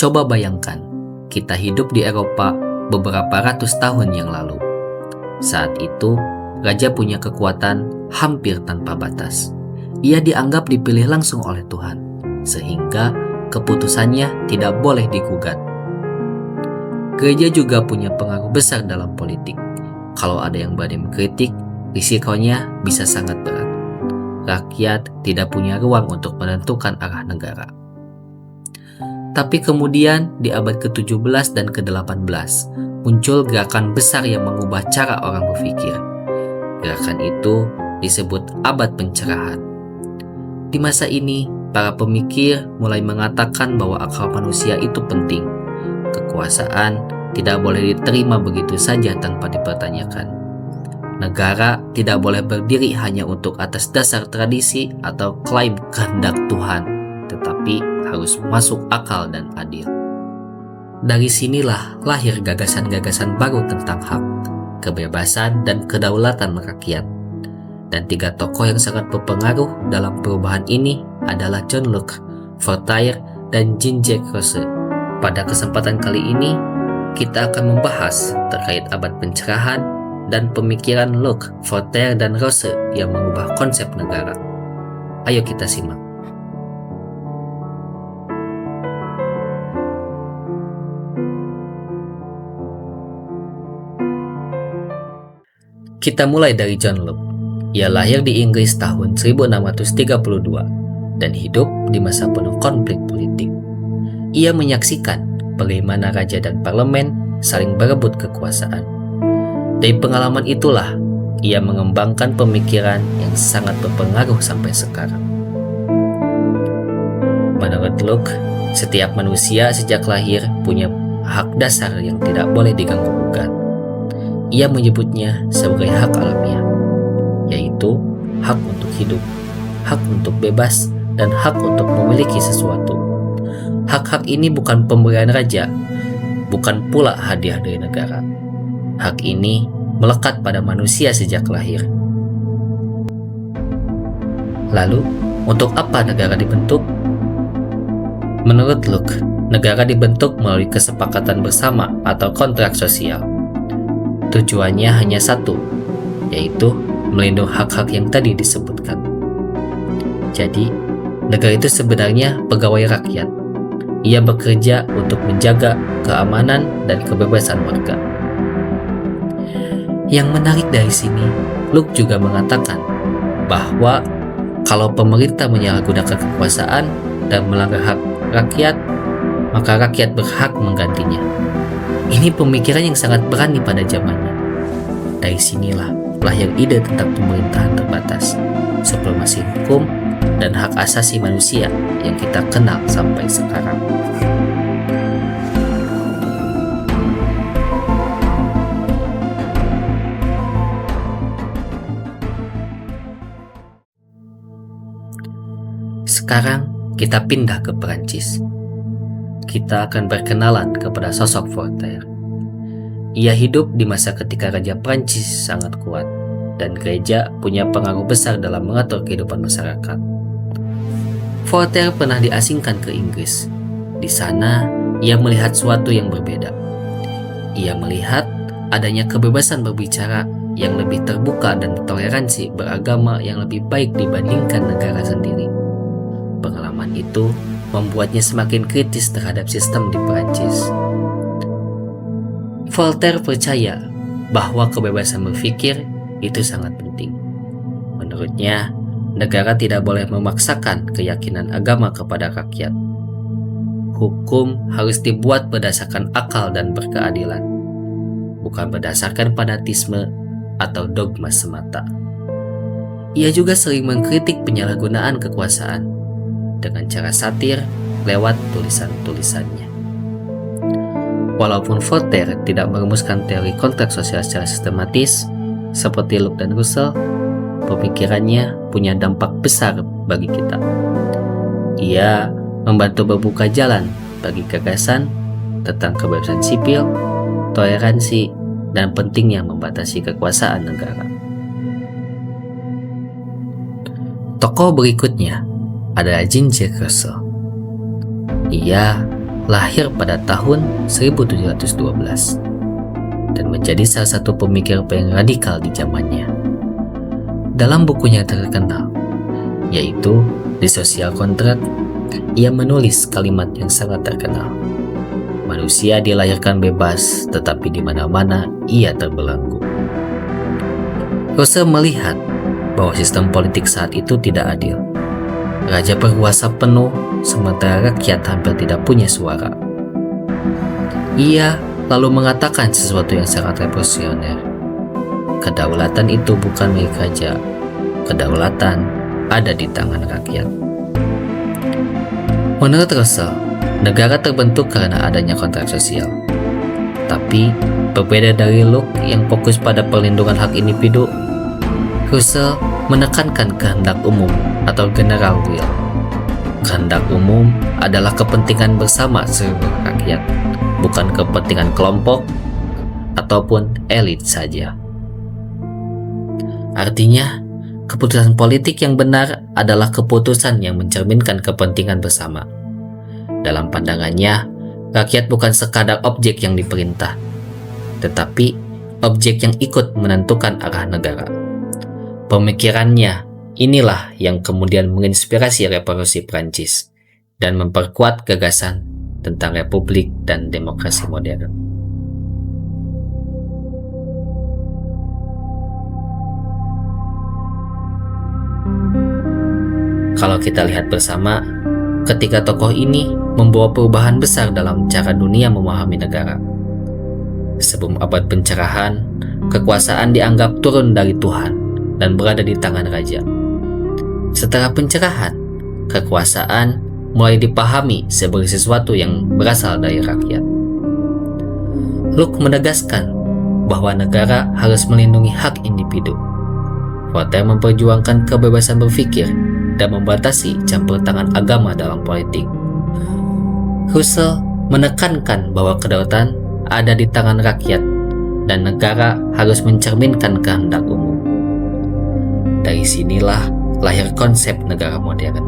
Coba bayangkan, kita hidup di Eropa beberapa ratus tahun yang lalu. Saat itu, raja punya kekuatan hampir tanpa batas. Ia dianggap dipilih langsung oleh Tuhan, sehingga keputusannya tidak boleh digugat. Gereja juga punya pengaruh besar dalam politik. Kalau ada yang berani mengkritik, risikonya bisa sangat berat. Rakyat tidak punya ruang untuk menentukan arah negara. Tapi kemudian di abad ke-17 dan ke-18 muncul gerakan besar yang mengubah cara orang berpikir. Gerakan itu disebut abad pencerahan. Di masa ini, para pemikir mulai mengatakan bahwa akal manusia itu penting. Kekuasaan tidak boleh diterima begitu saja tanpa dipertanyakan. Negara tidak boleh berdiri hanya untuk atas dasar tradisi atau klaim kehendak Tuhan, tetapi harus masuk akal dan adil. Dari sinilah lahir gagasan-gagasan baru tentang hak, kebebasan, dan kedaulatan rakyat. Dan tiga tokoh yang sangat berpengaruh dalam perubahan ini adalah John Locke, Voltaire, dan Jean-Jacques Rousseau. Pada kesempatan kali ini, kita akan membahas terkait abad pencerahan dan pemikiran Locke, Voltaire, dan Rousseau yang mengubah konsep negara. Ayo kita simak. Kita mulai dari John Locke. Ia lahir di Inggris tahun 1632 dan hidup di masa penuh konflik politik. Ia menyaksikan bagaimana raja dan parlemen saling berebut kekuasaan. Dari pengalaman itulah, ia mengembangkan pemikiran yang sangat berpengaruh sampai sekarang. Menurut Locke, setiap manusia sejak lahir punya hak dasar yang tidak boleh diganggu-gugat. Ia menyebutnya sebagai hak alamiah, yaitu hak untuk hidup, hak untuk bebas, dan hak untuk memiliki sesuatu. Hak-hak ini bukan pemberian raja, bukan pula hadiah dari negara. Hak ini melekat pada manusia sejak lahir. Lalu, untuk apa negara dibentuk? Menurut Locke, negara dibentuk melalui kesepakatan bersama atau kontrak sosial. Tujuannya hanya satu, yaitu melindungi hak-hak yang tadi disebutkan. Jadi, negara itu sebenarnya pegawai rakyat. Ia bekerja untuk menjaga keamanan dan kebebasan warga. Yang menarik dari sini, Locke juga mengatakan bahwa kalau pemerintah menyalahgunakan kekuasaan dan melanggar hak rakyat, maka rakyat berhak menggantinya. Ini pemikiran yang sangat berani pada zamannya. Dari sinilah lahir ide tentang pemerintahan terbatas, supremasi hukum, dan hak asasi manusia yang kita kenal sampai sekarang. Sekarang kita pindah ke Perancis. Kita akan berkenalan kepada sosok Voltaire. Ia hidup di masa ketika Raja Prancis sangat kuat dan gereja punya pengaruh besar dalam mengatur kehidupan masyarakat. Voltaire pernah diasingkan ke Inggris. Di sana, ia melihat sesuatu yang berbeda. Ia melihat adanya kebebasan berbicara yang lebih terbuka dan toleransi beragama yang lebih baik dibandingkan negara sendiri. Pengalaman itu membuatnya semakin kritis terhadap sistem di Perancis. Voltaire percaya bahwa kebebasan berpikir itu sangat penting. Menurutnya, negara tidak boleh memaksakan keyakinan agama kepada rakyat. Hukum harus dibuat berdasarkan akal dan berkeadilan, bukan berdasarkan fanatisme atau dogma semata. Ia juga sering mengkritik penyalahgunaan kekuasaan dengan cara satir lewat tulisan-tulisannya. Walaupun Voltaire tidak merumuskan teori kontrak sosial secara sistematis seperti Locke dan Rousseau, pemikirannya punya dampak besar bagi kita. Ia membantu membuka jalan bagi gagasan tentang kebebasan sipil, toleransi, dan pentingnya membatasi kekuasaan negara. Tokoh berikutnya adalah Jean-Jacques Rousseau. Ia lahir pada tahun 1712 dan menjadi salah satu pemikir paling radikal di zamannya. Dalam bukunya terkenal, yaitu The Social Contract, ia menulis kalimat yang sangat terkenal. Manusia dilahirkan bebas, tetapi di mana-mana ia terbelenggu. Russell melihat bahwa sistem politik saat itu tidak adil. Raja berkuasa penuh, sementara rakyat hampir tidak punya suara. Ia lalu mengatakan sesuatu yang sangat revolusioner. Kedaulatan itu bukan milik raja. Kedaulatan ada di tangan rakyat. Menurut Russell, negara terbentuk karena adanya kontrak sosial. Tapi, berbeda dari Locke yang fokus pada perlindungan hak individu, Russell menekankan kehendak umum atau general will. Kehendak umum adalah kepentingan bersama seluruh rakyat, bukan kepentingan kelompok ataupun elit saja. Artinya, keputusan politik yang benar adalah keputusan yang mencerminkan kepentingan bersama. Dalam pandangannya, rakyat bukan sekadar objek yang diperintah, tetapi objek yang ikut menentukan arah negara. Pemikirannya inilah yang kemudian menginspirasi revolusi Prancis dan memperkuat gagasan tentang republik dan demokrasi modern. Kalau kita lihat bersama, ketika tokoh ini membawa perubahan besar dalam cara dunia memahami negara. Sebelum abad pencerahan, kekuasaan dianggap turun dari Tuhan dan berada di tangan raja. Setelah pencerahan, kekuasaan mulai dipahami sebagai sesuatu yang berasal dari rakyat. Locke menegaskan bahwa negara harus melindungi hak individu. Voltaire memperjuangkan kebebasan berpikir dan membatasi campur tangan agama dalam politik. Russell menekankan bahwa kedaulatan ada di tangan rakyat dan negara harus mencerminkan kehendak umum. Dari sinilah lahir konsep negara modern.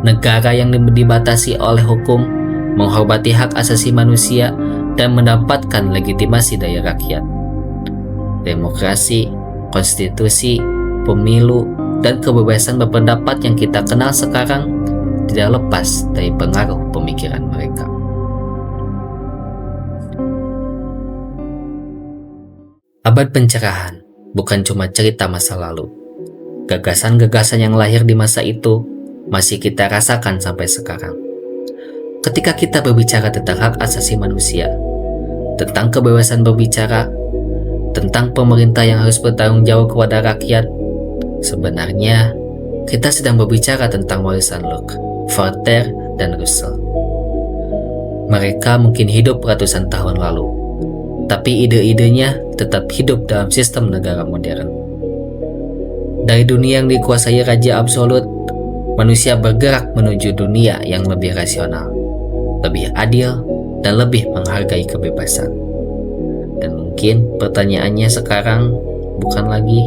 Negara yang dibatasi oleh hukum, menghormati hak asasi manusia, dan mendapatkan legitimasi dari rakyat. Demokrasi, konstitusi, pemilu, dan kebebasan berpendapat yang kita kenal sekarang tidak lepas dari pengaruh pemikiran mereka. Abad pencerahan bukan cuma cerita masa lalu. Gagasan-gagasan yang lahir di masa itu masih kita rasakan sampai sekarang. Ketika kita berbicara tentang hak asasi manusia, tentang kebebasan berbicara, tentang pemerintah yang harus bertanggung jawab kepada rakyat, sebenarnya kita sedang berbicara tentang warisan Locke, Voltaire, dan Russell. Mereka mungkin hidup ratusan tahun lalu, tapi ide-idenya tetap hidup dalam sistem negara modern. Dari dunia yang dikuasai raja absolut, manusia bergerak menuju dunia yang lebih rasional, lebih adil, dan lebih menghargai kebebasan. Dan mungkin pertanyaannya sekarang bukan lagi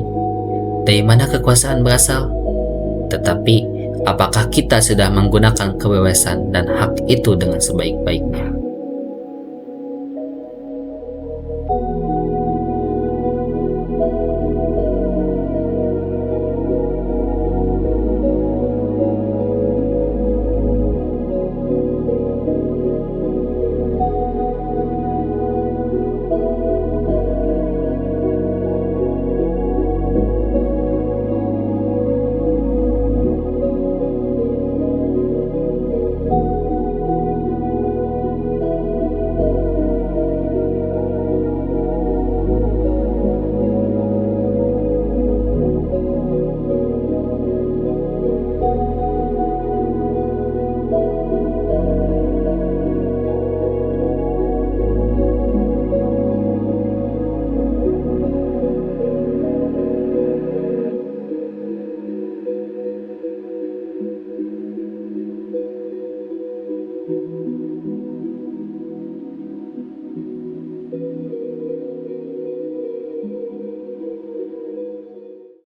dari mana kekuasaan berasal, tetapi apakah kita sudah menggunakan kebebasan dan hak itu dengan sebaik-baiknya?